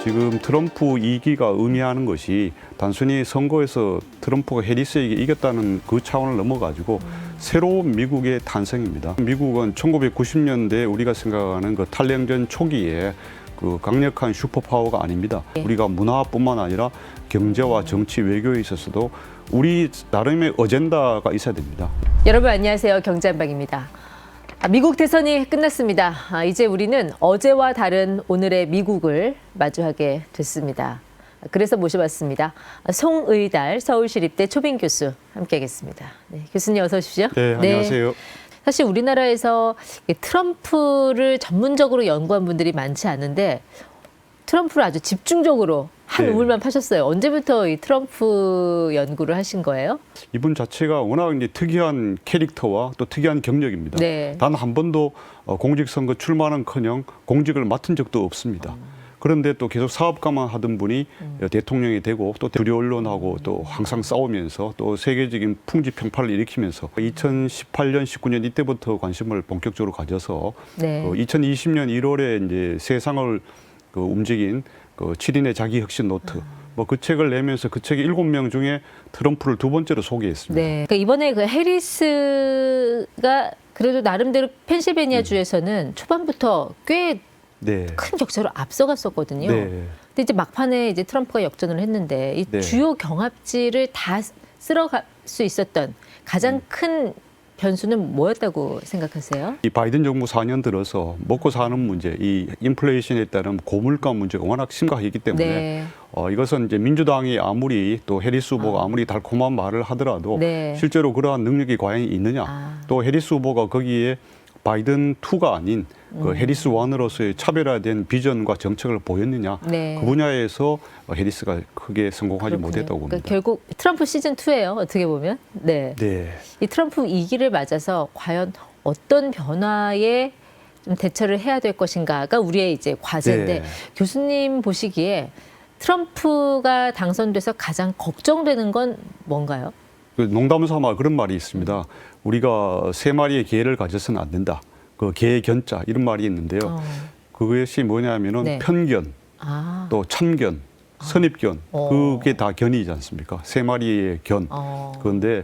지금 트럼프 2기가 의미하는 것이 단순히 선거에서 트럼프가 해리스에게 이겼다는 그 차원을 넘어가지고 새로운 미국의 탄생입니다. 미국은 1990년대 우리가 생각하는 그 탈냉전 초기에 그 강력한 슈퍼파워가 아닙니다. 우리가 문화뿐만 아니라 경제와 정치, 외교에 있어서도 우리 나름의 어젠다가 있어야 됩니다. 여러분 안녕하세요. 경제한방입니다. 미국 대선이 끝났습니다. 이제 우리는 어제와 다른 오늘의 미국을 마주하게 됐습니다. 그래서 모셔봤습니다. 송의달 서울시립대 초빙 교수 함께하겠습니다. 네, 교수님 어서 오십시오. 네, 안녕하세요. 사실 우리나라에서 트럼프를 전문적으로 연구한 분들이 많지 않은데 트럼프를 아주 집중적으로 한 우물만 파셨어요. 언제부터 이 트럼프 연구를 하신 거예요? 이분 자체가 워낙 이제 특이한 캐릭터와 또 특이한 경력입니다. 네. 단 한 번도 공직선거 출마는커녕 공직을 맡은 적도 없습니다. 그런데 또 계속 사업가만 하던 분이 대통령이 되고 또 주류 언론하고 또 항상 싸우면서 또 세계적인 풍지 평파를 일으키면서 2018년, 19년 이때부터 관심을 본격적으로 가져서 네. 2020년 1월에 이제 세상을 움직인 그 7인의 자기 혁신 노트 뭐 그 책을 내면서 그 책의 7명 중에 트럼프를 두 번째로 소개했습니다. 네. 그러니까 이번에 그 해리스가 그래도 나름대로 펜실베니아 주에서는 초반부터 꽤 네. 큰 격차로 앞서갔었거든요. 네. 근데 이제 막판에 이제 트럼프가 역전을 했는데 이 네. 주요 경합지를 다 쓸어갈 수 있었던 가장 큰 변수는 뭐였다고 생각하세요? 이 바이든 정부 4년 들어서 먹고 사는 문제, 이 인플레이션에 따른 고물가 문제가 워낙 심각하기 때문에 네. 이것은 이제 민주당이 아무리 또 해리스 후보가 아무리 달콤한 말을 하더라도 네. 실제로 그러한 능력이 과연 있느냐. 또 해리스 후보가 거기에 바이든 2가 아닌 그 해리스 1으로서의 차별화된 비전과 정책을 보였느냐. 네. 그 분야에서 해리스가 크게 성공하지 그렇군요. 못했다고 봅니다. 그러니까 결국 트럼프 시즌 2예요. 어떻게 보면. 네. 네. 이 트럼프 2기를 맞아서 과연 어떤 변화에 좀 대처를 해야 될 것인가가 우리의 이제 과제인데 네. 교수님 보시기에 트럼프가 당선돼서 가장 걱정되는 건 뭔가요? 그 농담 삼아 그런 말이 있습니다. 우리가 세 마리의 개를 가져서는 안 된다. 그 개의 견자 이런 말이 있는데요. 그것이 뭐냐면은 네. 편견, 아, 또 참견, 선입견 그게 다 견이지 않습니까? 세 마리의 견. 그런데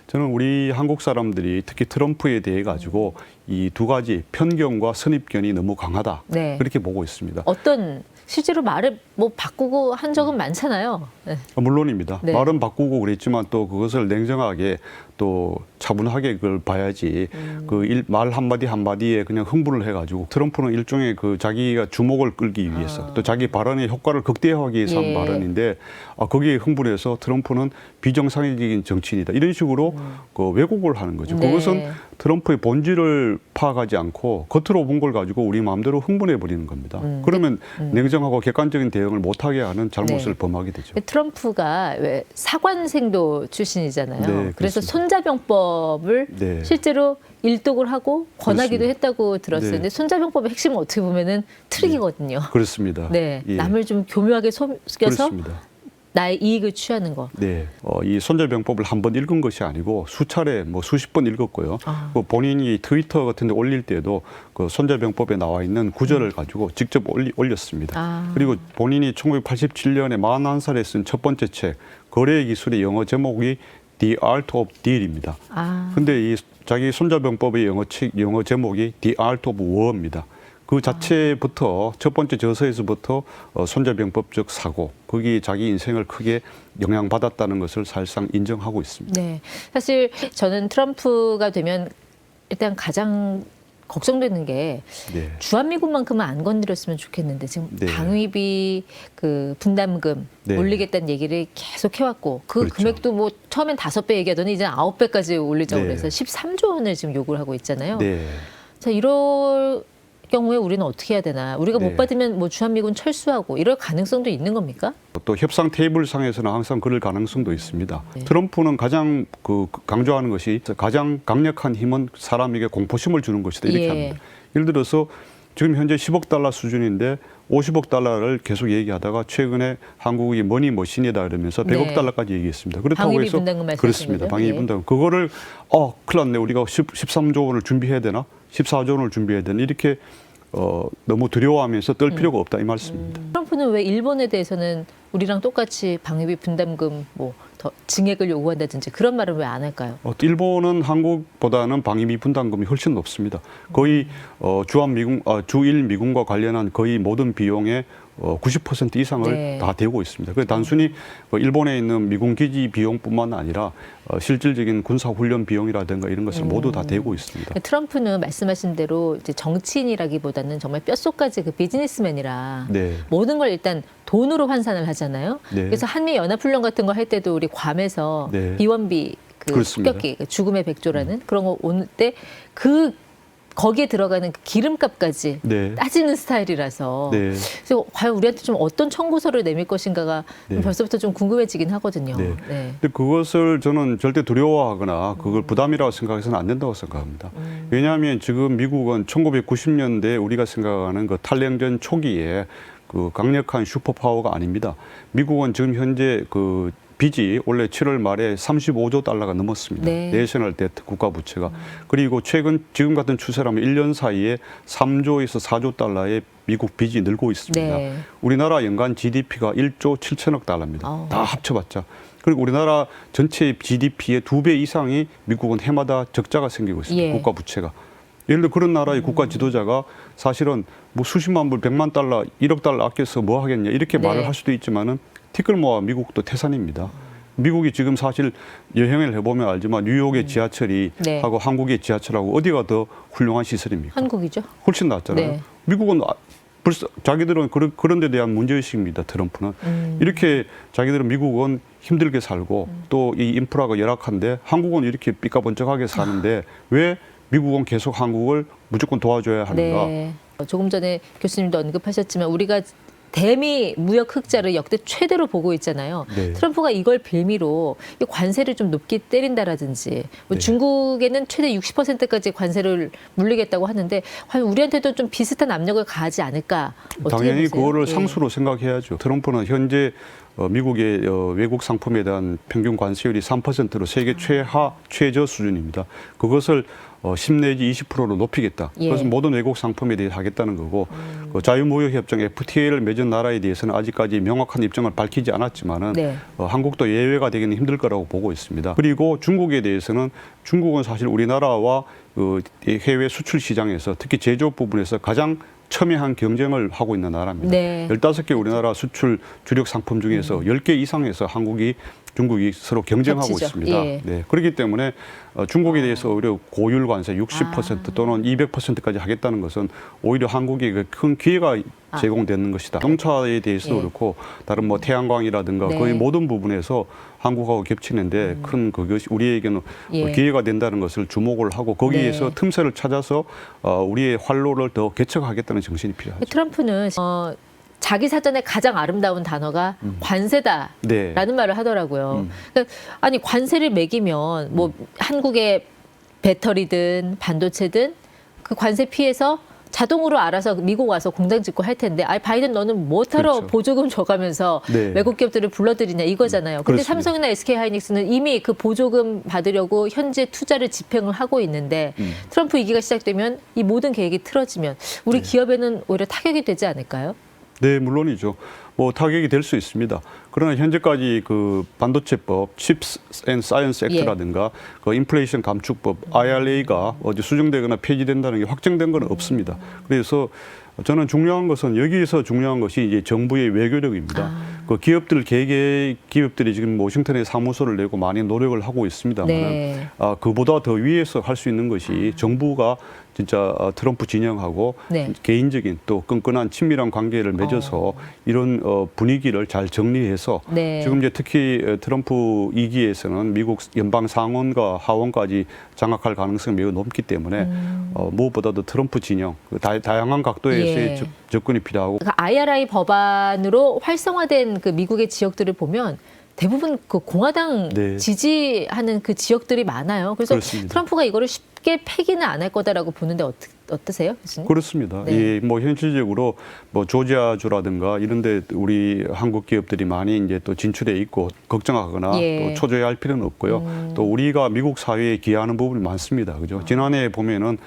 저는 우리 한국 사람들이 특히 트럼프에 대해 가지고 이 두 가지 편견과 선입견이 너무 강하다. 네. 그렇게 보고 있습니다. 어떤 실제로 말을 뭐 바꾸고 한 적은 많잖아요. 네. 물론입니다. 네. 말은 바꾸고 그랬지만 또 그것을 냉정하게 또 차분하게 그걸 봐야지 그 말 한마디 한마디에 그냥 흥분을 해가지고 트럼프는 일종의 그 자기가 주목을 끌기 위해서 또 자기 발언의 효과를 극대화하기 위해서 한 발언인데 거기에 흥분해서 트럼프는 비정상적인 정치인이다. 이런 식으로 그 왜곡을 하는 거죠. 네. 그것은 트럼프의 본질을 파악하지 않고 겉으로 본 걸 가지고 우리 마음대로 흥분해 버리는 겁니다. 그러면 냉정하고 객관적인 대응을 못하게 하는 잘못을 네. 범하게 되죠. 트럼프가 왜 사관생도 출신이잖아요. 네, 그래서 그렇습니다. 손자병법을 네. 실제로 일독을 하고 권하기도 그렇습니다. 했다고 들었어요. 네. 근데 손자병법의 핵심은 어떻게 보면은 트릭이거든요. 그렇습니다. 네, 예. 남을 좀 교묘하게 속여서 그렇습니다. 나의 이익을 취하는 거. 네, 이 손자병법을 한 번 읽은 것이 아니고 수차례 뭐 수십 번 읽었고요. 그 본인이 트위터 같은 데 올릴 때도 그 손자병법에 나와 있는 구절을 가지고 직접 올렸습니다. 그리고 본인이 1987년에 41살에 쓴 첫 번째 책 거래의 기술의 영어 제목이 The Art of Deal입니다. 근데 이 자기 손자병법의 영어 제목이 The Art of War입니다. 그 자체부터 첫 번째 저서에서부터 손자병법적 사고, 거기 자기 인생을 크게 영향받았다는 것을 사실상 인정하고 있습니다. 네, 사실 저는 트럼프가 되면 일단 가장 걱정되는 게 네. 주한미군만큼은 안 건드렸으면 좋겠는데 지금 네. 방위비 그 분담금 네. 올리겠다는 얘기를 계속 해왔고 그 그렇죠. 금액도 뭐 처음엔 5배 얘기하더니 이제 9배까지 올리자고 네. 그래서 13조 원을 지금 요구를 하고 있잖아요. 네. 자, 이럴 경우에 우리는 어떻게 해야 되나? 우리가 네. 못 받으면 뭐 주한미군 철수하고 이럴 가능성도 있는 겁니까? 또 협상 테이블상에서는 항상 그럴 가능성도 있습니다. 네. 트럼프는 가장 강조하는 것이 가장 강력한 힘은 사람에게 공포심을 주는 것이다 이렇게 예. 합니다. 예를 들어서 지금 현재 10억 달러 수준인데 50억 달러를 계속 얘기하다가 최근에 한국이 머니머신이다 그러면서 100억 네. 달러까지 얘기했습니다. 그렇다고 방위비 해서 분담금 말씀하시는 그렇습니다. 거죠? 방위비 예. 분담금. 그거를 큰일 났네. 우리가 13조 원을 준비해야 되나? 14조 원을 준비해야 되나? 이렇게 너무 두려워하면서 떨 필요가 없다 이 말씀입니다. 트럼프는 왜 일본에 대해서는 우리랑 똑같이 방위비 분담금 뭐 더 증액을 요구한다든지 그런 말은 왜 안 할까요? 일본은 한국보다는 방위비 분담금이 훨씬 높습니다. 거의 주일 미군과 관련한 거의 모든 비용의 90% 이상을 네. 다 대고 있습니다. 그래서 단순히 일본에 있는 미군 기지 비용뿐만 아니라 실질적인 군사 훈련 비용이라든가 이런 것을 모두 다 대고 있습니다. 트럼프는 말씀하신 대로 이제 정치인이라기보다는 정말 뼈속까지 그 비즈니스맨이라 네. 모든 걸 일단 돈으로 환산을 하잖아요. 네. 그래서 한미 연합훈련 같은 거 할 때도 우리 괌에서 네. 비원비 그 그렇습니다. 습격기 그 죽음의 백조라는 그런 거 올 때 거기에 들어가는 그 기름값까지 네. 따지는 스타일이라서 네. 그래서 과연 우리한테 좀 어떤 청구서를 내밀 것인가가 네. 벌써부터 좀 궁금해지긴 하거든요. 네. 네. 근데 그것을 저는 절대 두려워하거나 그걸 부담이라고 생각해서는 안 된다고 생각합니다. 왜냐하면 지금 미국은 1990년대 우리가 생각하는 그 탈냉전 초기에 그 강력한 슈퍼파워가 아닙니다. 미국은 지금 현재 그 빚이 원래 7월 말에 35조 달러가 넘었습니다. 네. 내셔널 데트 국가 부채가. 그리고 최근 지금 같은 추세라면 1년 사이에 3조에서 4조 달러의 미국 빚이 늘고 있습니다. 네. 우리나라 연간 GDP가 1조 7천억 달러입니다. 다 합쳐봤자. 그리고 우리나라 전체 GDP의 2배 이상이 미국은 해마다 적자가 생기고 있습니다. 예. 국가 부채가. 예를 들어 그런 나라의 국가 지도자가 사실은 뭐 수십만 불, 100만 달러, 1억 달러 아껴서 뭐 하겠냐 이렇게 네. 말을 할 수도 있지만은 티끌 모아 미국도 태산입니다. 미국이 지금 사실 여행을 해보면 알지만 뉴욕의 지하철이 네. 하고 한국의 지하철하고 어디가 더 훌륭한 시설입니까? 한국이죠. 훨씬 낫잖아요. 네. 미국은 벌써 자기들은 그런 데 대한 문제의식입니다. 트럼프는. 이렇게 자기들은 미국은 힘들게 살고 또 이 인프라가 열악한데 한국은 이렇게 삐까번쩍하게 사는데 왜 미국은 계속 한국을 무조건 도와줘야 하는가. 네. 조금 전에 교수님도 언급하셨지만 우리가 대미 무역 흑자를 역대 최대로 보고 있잖아요. 네. 트럼프가 이걸 빌미로 이 관세를 좀 높게 때린다라든지 뭐 네. 중국에는 최대 60%까지 관세를 물리겠다고 하는데 과연 우리한테도 좀 비슷한 압력을 가하지 않을까? 어떻게 당연히 보세요? 그거를 예. 상수로 생각해야죠. 트럼프는 현재 미국의 외국 상품에 대한 평균 관세율이 3%로 세계 최저 수준입니다. 그것을 10 내지 20%로 높이겠다. 예. 그래서 모든 외국 상품에 대해 하겠다는 거고 그 자유무역협정 FTA를 맺은 나라에 대해서는 아직까지 명확한 입장을 밝히지 않았지만은 네. 한국도 예외가 되기는 힘들 거라고 보고 있습니다. 그리고 중국에 대해서는 중국은 사실 우리나라와 그 해외 수출 시장에서 특히 제조업 부분에서 가장 첨예한 경쟁을 하고 있는 나라입니다. 네. 15개 우리나라 수출 주력 상품 중에서 10개 이상에서 중국이 서로 경쟁하고 겹치죠. 있습니다. 예. 네. 그렇기 때문에 중국에 대해서 오히려 고율 관세 60% 또는 200%까지 하겠다는 것은 오히려 한국에 큰 기회가 제공되는 것이다. 자동차에 대해서도 예. 그렇고 다른 뭐 태양광이라든가 네. 거의 모든 부분에서 한국하고 겹치는데 큰 그것이 우리에게는 예. 기회가 된다는 것을 주목을 하고 거기에서 네. 그 틈새를 찾아서 우리의 활로를 더 개척하겠다는 정신이 필요하죠. 트럼프는 자기 사전에 가장 아름다운 단어가 관세다라는 네. 말을 하더라고요. 그러니까 아니 관세를 매기면 뭐 한국의 배터리든 반도체든 그 관세 피해서 자동으로 알아서 미국 와서 공장 짓고 할 텐데, 바이든 너는 뭐하러 그렇죠. 보조금 줘가면서 네. 외국 기업들을 불러들이냐 이거잖아요. 근데 그렇습니다. 삼성이나 SK하이닉스는 이미 그 보조금 받으려고 현재 투자를 집행을 하고 있는데 트럼프 위기가 시작되면 이 모든 계획이 틀어지면 우리 기업에는 오히려 타격이 되지 않을까요? 네, 물론이죠. 뭐 타격이 될 수 있습니다. 그러나 현재까지 그 반도체법, Chips and Science Act라든가 그 인플레이션 감축법, IRA가 어디 수정되거나 폐지된다는 게 확정된 건 없습니다. 그래서 저는 중요한 것은 여기에서 중요한 것이 이제 정부의 외교력입니다. 그 기업들이 지금 워싱턴에 사무소를 내고 많이 노력을 하고 있습니다만, 네. 그보다 더 위에서 할 수 있는 것이 정부가 진짜 트럼프 진영하고 네. 개인적인 또 끈끈한 친밀한 관계를 맺어서 이런 분위기를 잘 정리해서 네. 지금 이제 특히 트럼프 2기에서는 미국 연방 상원과 하원까지 장악할 가능성이 매우 높기 때문에 무엇보다도 트럼프 진영 다양한 각도에서의 예. 접근이 필요하고. 그 IRA 법안으로 활성화된 그 미국의 지역들을 보면 대부분 그 공화당 네. 지지하는 그 지역들이 많아요. 그래서 그렇습니다. 트럼프가 이거를 쉽게 폐기는 안 할 거다라고 보는데 어떠세요, 교수님? 그렇습니다. 네. 예, 뭐 현실적으로 뭐 조지아주라든가 이런데 우리 한국 기업들이 많이 이제 또 진출해 있고 걱정하거나 예. 또 초조해할 필요는 없고요. 또 우리가 미국 사회에 기여하는 부분이 많습니다. 그죠? 지난해 보면은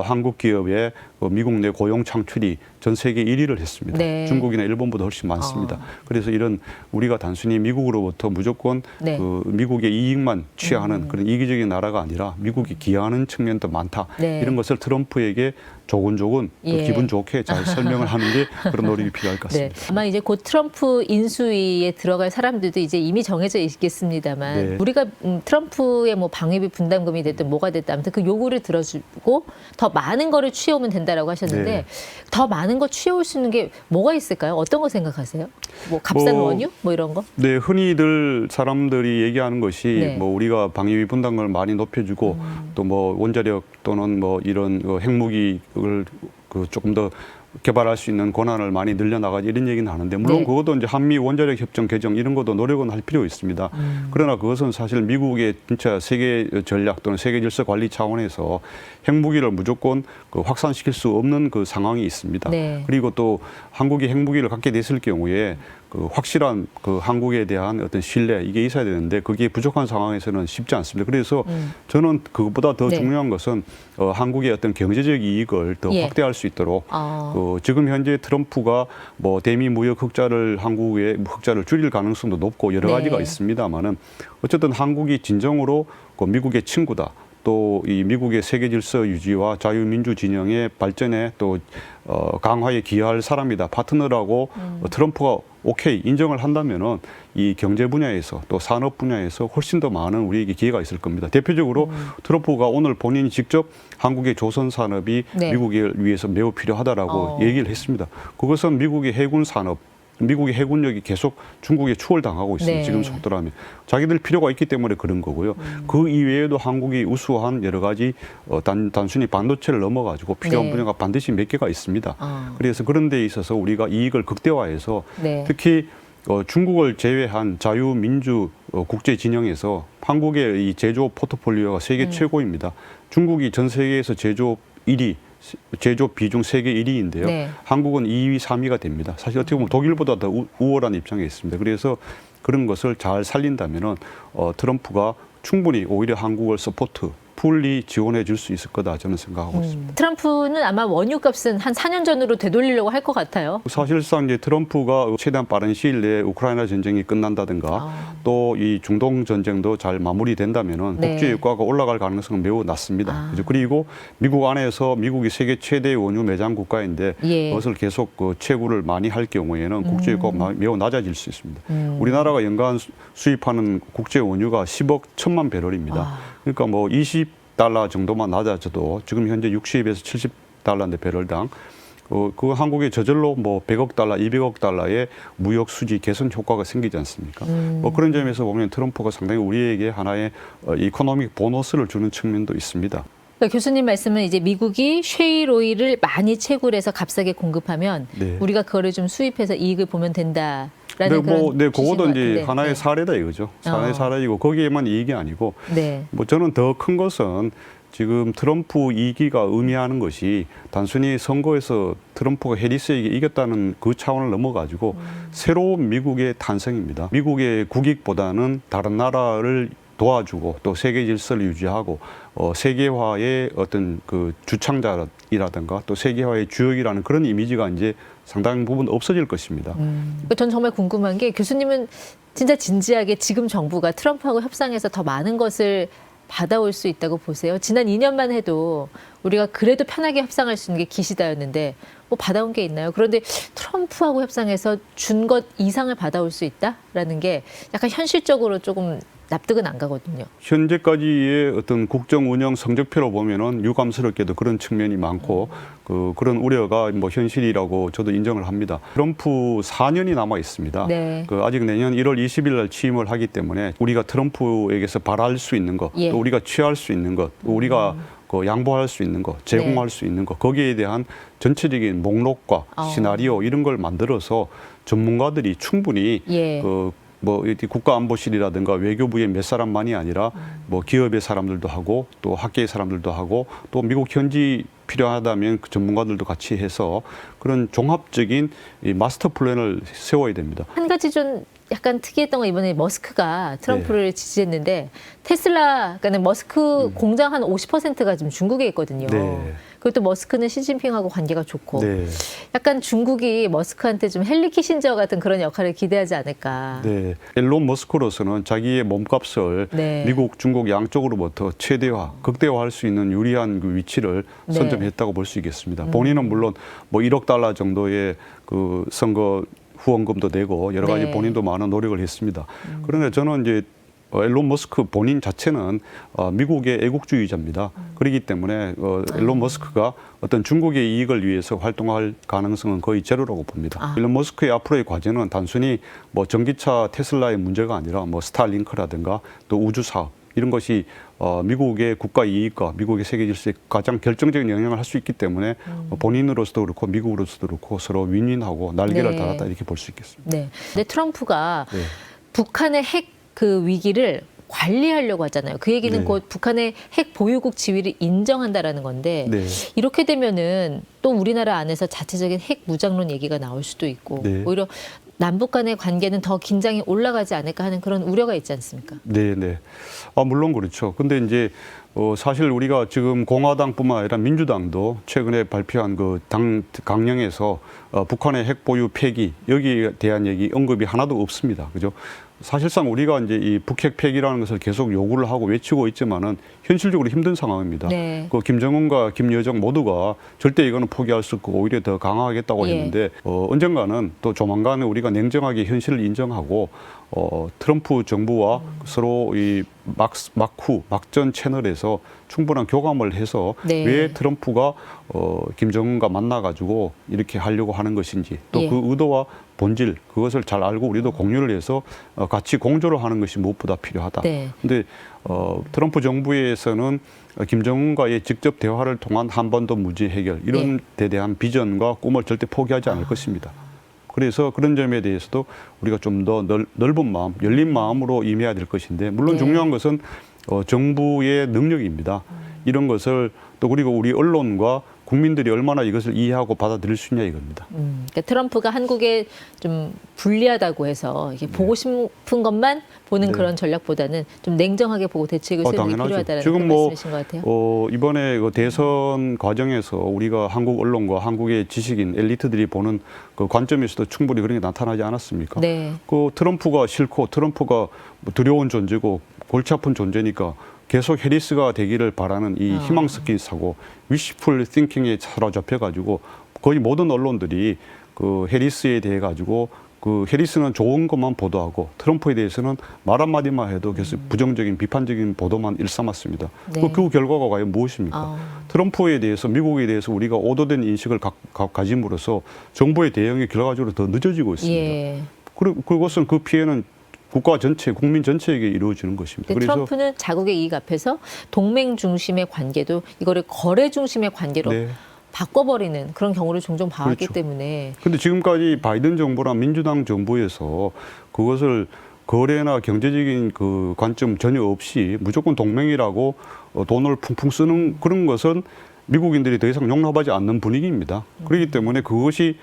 한국 기업의 미국 내 고용 창출이 전 세계 1위를 했습니다. 네. 중국이나 일본보다 훨씬 많습니다. 그래서 이런 우리가 단순히 미국으로부터 무조건 네. 그 미국의 이익만 취하는 그런 이기적인 나라가 아니라 미국이 기여하는 측면도 많다. 네. 이런 것을 트럼프에게 조곤조곤 예. 기분 좋게 잘 설명을 하는 게 그런 노력이 필요할 것 같습니다. 네. 아마 이제 곧 트럼프 인수위에 들어갈 사람들도 이제 이미 정해져 있겠습니다만 네. 우리가 트럼프의 뭐 방위비 분담금이 됐든 뭐가 됐든 아무튼 그 요구를 들어주고 더 많은 거를 취해오면 된다라고 하셨는데 네. 더 많은 거 취해올 수 있는 게 뭐가 있을까요? 어떤 거 생각하세요? 뭐 값싼 원유? 뭐 이런 거? 네, 흔히들 사람들이 얘기하는 것이 네. 뭐 우리가 방위비 분담금을 많이 높여주고 또 뭐 원자력 또는 뭐 이런 핵무기를 그 조금 더 개발할 수 있는 권한을 많이 늘려나가지 이런 얘기는 하는데 물론 네. 그것도 이제 한미 원자력 협정 개정 이런 것도 노력은 할 필요 있습니다. 그러나 그것은 사실 미국의 진짜 세계 전략 또는 세계 질서 관리 차원에서 핵무기를 무조건 그 확산시킬 수 없는 그 상황이 있습니다. 네. 그리고 또 한국이 핵무기를 갖게 됐을 경우에 그 확실한 그 한국에 대한 어떤 신뢰 이게 있어야 되는데 그게 부족한 상황에서는 쉽지 않습니다. 그래서 저는 그것보다 더 네. 중요한 것은 한국의 어떤 경제적 이익을 더 예. 확대할 수 있도록 어. 지금 현재 트럼프가 뭐 대미 무역 흑자를 한국의 흑자를 줄일 가능성도 높고 여러 네. 가지가 있습니다만은 어쨌든 한국이 진정으로 그 미국의 친구다. 또 이 미국의 세계 질서 유지와 자유민주 진영의 발전에 또 강화에 기여할 사람이다 파트너라고 트럼프가 오케이 인정을 한다면은 이 경제 분야에서 또 산업 분야에서 훨씬 더 많은 우리에게 기회가 있을 겁니다. 대표적으로 트럼프가 오늘 본인이 직접 한국의 조선 산업이 네. 미국을 위해서 매우 필요하다라고 얘기를 했습니다. 그것은 미국의 해군 산업 미국의 해군력이 계속 중국에 추월당하고 있습니다. 네. 지금 속도라면. 자기들 필요가 있기 때문에 그런 거고요. 그 이외에도 한국이 우수한 여러 가지 단순히 반도체를 넘어가지고 필요한 네. 분야가 반드시 몇 개가 있습니다. 아. 그래서 그런 데 있어서 우리가 이익을 극대화해서 네. 특히 중국을 제외한 자유민주 국제 진영에서 한국의 이 제조 포트폴리오가 세계 최고입니다. 중국이 전 세계에서 제조 1위 제조 비중 세계 1위인데요. 네. 한국은 2위, 3위가 됩니다. 사실 어떻게 보면 독일보다 더 우월한 입장에 있습니다. 그래서 그런 것을 잘 살린다면은 트럼프가 충분히 오히려 한국을 서포트, 풀리 지원해 줄 수 있을 거다 저는 생각하고 있습니다. 트럼프는 아마 원유값은 한 4년 전으로 되돌리려고 할 것 같아요. 사실상 이제 트럼프가 최대한 빠른 시일 내에 우크라이나 전쟁이 끝난다든가 또 이 중동 전쟁도 잘 마무리된다면은 네. 국제 유가가 올라갈 가능성은 매우 낮습니다. 그리고 미국 안에서 미국이 세계 최대 원유 매장 국가인데 예. 그것을 계속 그 채굴을 많이 할 경우에는 국제 유가가 매우 낮아질 수 있습니다. 우리나라가 연간 수입하는 국제 원유가 10억 1천만 배럴입니다. 그러니까 뭐 20달러 정도만 낮아져도 지금 현재 60에서 70달러인데 배럴당 그 한국에 저절로 뭐 100억 달러, 200억 달러의 무역 수지 개선 효과가 생기지 않습니까? 뭐 그런 점에서 보면 트럼프가 상당히 우리에게 하나의 이코노믹 보너스를 주는 측면도 있습니다. 그러니까 교수님 말씀은 이제 미국이 셰일 오일을 많이 채굴해서 값싸게 공급하면 네. 우리가 그거를 좀 수입해서 이익을 보면 된다라는 네, 그런 뭐, 네, 취지인 그것도 것 이제 같은데. 하나의 네. 사례다 이거죠. 하나의 사례이고 거기에만 이익이 아니고 네. 뭐 저는 더 큰 것은 지금 트럼프 2기가 의미하는 것이 단순히 선거에서 트럼프가 해리스에게 이겼다는 그 차원을 넘어가지고 새로운 미국의 탄생입니다. 미국의 국익보다는 다른 나라를 도와주고 또 세계 질서를 유지하고 세계화의 어떤 그 주창자이라든가 또 세계화의 주역이라는 그런 이미지가 이제 상당 부분 없어질 것입니다. 전 정말 궁금한 게 교수님은 진짜 진지하게 지금 정부가 트럼프하고 협상해서 더 많은 것을 받아올 수 있다고 보세요? 지난 2년만 해도 우리가 그래도 편하게 협상할 수 있는 게 기시다였는데 뭐 받아온 게 있나요? 그런데 트럼프하고 협상해서 준 것 이상을 받아올 수 있다라는 게 약간 현실적으로 조금 납득은 안 가거든요. 현재까지의 어떤 국정 운영 성적표로 보면은 유감스럽게도 그런 측면이 많고 그런 우려가 뭐 현실이라고 저도 인정을 합니다. 트럼프 4년이 남아 있습니다. 네. 아직 내년 1월 20일 날 취임을 하기 때문에 우리가 트럼프에게서 바랄 수 있는 것, 예. 또 우리가 취할 수 있는 것, 또 우리가 양보할 수 있는 것, 제공할 네. 수 있는 것, 거기에 대한 전체적인 목록과 시나리오 이런 걸 만들어서 전문가들이 충분히 예. 뭐 국가안보실이라든가 외교부의 몇 사람만이 아니라 뭐 기업의 사람들도 하고 또 학계의 사람들도 하고 또 미국 현지 필요하다면 그 전문가들도 같이 해서 그런 종합적인 이 마스터 플랜을 세워야 됩니다. 한 가지 좀 약간 특이했던 건 이번에 머스크가 트럼프를 지지했는데 테슬라, 그러니까 머스크 공장 한 50%가 지금 중국에 있거든요. 네. 그리고 또 머스크는 시진핑하고 관계가 좋고 네. 약간 중국이 머스크한테 좀 헨리 키신저 같은 그런 역할을 기대하지 않을까. 네. 일론 머스크로서는 자기의 몸값을 네. 미국, 중국 양쪽으로부터 최대화, 극대화할 수 있는 유리한 그 위치를 네. 선점했다고 볼 수 있겠습니다. 본인은 물론 뭐 1억 달러 정도의 그 선거 후원금도 내고 여러 가지 네. 본인도 많은 노력을 했습니다. 그런데 저는 이제 일론 머스크 본인 자체는 미국의 애국주의자입니다. 그렇기 때문에 일론 머스크가 어떤 중국의 이익을 위해서 활동할 가능성은 거의 제로라고 봅니다. 일론 머스크의 앞으로의 과제는 단순히 뭐 전기차 테슬라의 문제가 아니라 뭐 스타링크라든가 또 우주 사업 이런 것이 미국의 국가 이익과 미국의 세계 질서에 가장 결정적인 영향을 할 수 있기 때문에 본인으로서도 그렇고 미국으로서도 그렇고 서로 윈윈하고 날개를 네. 달았다 이렇게 볼 수 있겠습니다. 네. 근데 트럼프가 네. 북한의 핵 그 위기를 관리하려고 하잖아요. 그 얘기는 네. 곧 북한의 핵 보유국 지위를 인정한다라는 건데 네. 이렇게 되면은 또 우리나라 안에서 자체적인 핵 무장론 얘기가 나올 수도 있고 네. 오히려 남북 간의 관계는 더 긴장이 올라가지 않을까 하는 그런 우려가 있지 않습니까? 네, 네. 물론 그렇죠. 근데 이제 사실 우리가 지금 공화당뿐만 아니라 민주당도 최근에 발표한 그 당 강령에서 북한의 핵 보유 폐기 여기에 대한 얘기 언급이 하나도 없습니다. 그죠? 사실상 우리가 이제 이 북핵 폐기라는 것을 계속 요구를 하고 외치고 있지만은 현실적으로 힘든 상황입니다. 네. 그 김정은과 김여정 모두가 절대 이거는 포기할 수 없고 오히려 더 강화하겠다고 예. 했는데 언젠가는 또 조만간에 우리가 냉정하게 현실을 인정하고 트럼프 정부와 서로 이 막전 채널에서 충분한 교감을 해서 네. 왜 트럼프가 김정은과 만나가지고 이렇게 하려고 하는 것인지 또 그 예. 의도와 본질 그것을 잘 알고 우리도 공유를 해서 같이 공조를 하는 것이 무엇보다 필요하다. 네. 근데 트럼프 정부에서는 김정은과의 직접 대화를 통한 한반도 문제 해결 이런 데 대한 비전과 꿈을 절대 포기하지 않을 것입니다. 그래서 그런 점에 대해서도 우리가 좀 더 넓은 마음, 열린 마음으로 임해야 될 것인데 물론 네. 중요한 것은 정부의 능력입니다. 이런 것을 또 그리고 우리 언론과 국민들이 얼마나 이것을 이해하고 받아들일 수 있냐 이겁니다. 그러니까 트럼프가 한국에 좀 불리하다고 해서 이게 보고 싶은 것만 보는 네. 그런 전략보다는 좀 냉정하게 보고 대책을 세우는 게 당연하죠. 필요하다는 지금 그런 뭐 말씀이신 것 같아요. 이번에 그 대선 과정에서 우리가 한국 언론과 한국의 지식인 엘리트들이 보는 그 관점에서도 충분히 그런 게 나타나지 않았습니까? 네. 그 트럼프가 싫고 트럼프가 뭐 두려운 존재고 골치 아픈 존재니까 계속 해리스가 되기를 바라는 이 희망 섞인 사고, 위시풀 띵킹에 사로잡혀가지고 거의 모든 언론들이 그 해리스에 대해 가지고 그 해리스는 좋은 것만 보도하고 트럼프에 대해서는 말 한마디만 해도 계속 부정적인 비판적인 보도만 일삼았습니다. 네. 그 결과가 과연 무엇입니까? 트럼프에 대해서 미국에 대해서 우리가 오도된 인식을 가짐으로써 정부의 대응이 결과적으로 더 늦어지고 있습니다. 예. 그리고 그것은 그 피해는 국가 전체, 국민 전체에게 이루어지는 것입니다. 근데 트럼프는 자국의 이익 앞에서 동맹 중심의 관계도 이거를 거래 중심의 관계로 네. 바꿔버리는 그런 경우를 종종 봐왔기 그렇죠. 때문에 근데 지금까지 바이든 정부나 민주당 정부에서 그것을 거래나 경제적인 그 관점 전혀 없이 무조건 동맹이라고 돈을 풍풍 쓰는 그런 것은 미국인들이 더 이상 용납하지 않는 분위기입니다. 그렇기 때문에 그것이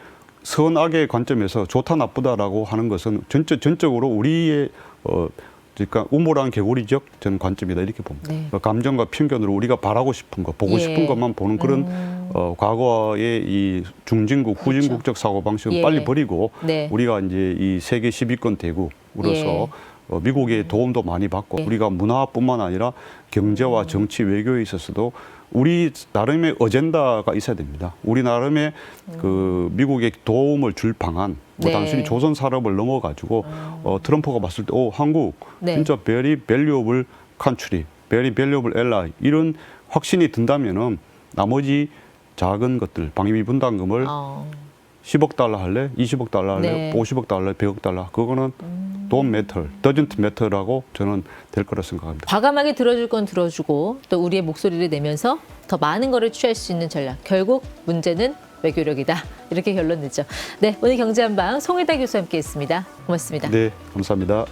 선악의 관점에서 좋다 나쁘다라고 하는 것은 전적으로 우리의 그러니까 우물한 개구리적 저는 관점이다 이렇게 봅니다. 네. 감정과 편견으로 우리가 바라고 싶은 거, 보고 예. 싶은 것만 보는 그런 과거의 이 중진국, 후진국적 사고 방식은 예. 빨리 버리고 네. 우리가 이제 이 세계 10위권 대국으로서 미국의 도움도 많이 받고 우리가 문화뿐만 아니라 경제와 정치, 외교에 있어서도 우리 나름의 어젠다가 있어야 됩니다. 우리 나름의 그 미국의 도움을 줄 방안, 뭐 네. 단순히 조선 산업을 넘어가지고 트럼프가 봤을 때, 한국 네. 진짜 very valuable country, very valuable ally 이런 확신이 든다면은 나머지 작은 것들, 방위비 분담금을 10억 달러 할래, 20억 달러 할래, 네. 50억 달러, 100억 달러 그거는 don't matter, doesn't matter라고 저는 될 거라 생각합니다. 과감하게 들어줄 건 들어주고 또 우리의 목소리를 내면서 더 많은 거를 취할 수 있는 전략. 결국 문제는 외교력이다. 이렇게 결론 내죠. 네, 오늘 경제한방 송혜다 교수와 함께했습니다. 고맙습니다. 네, 감사합니다.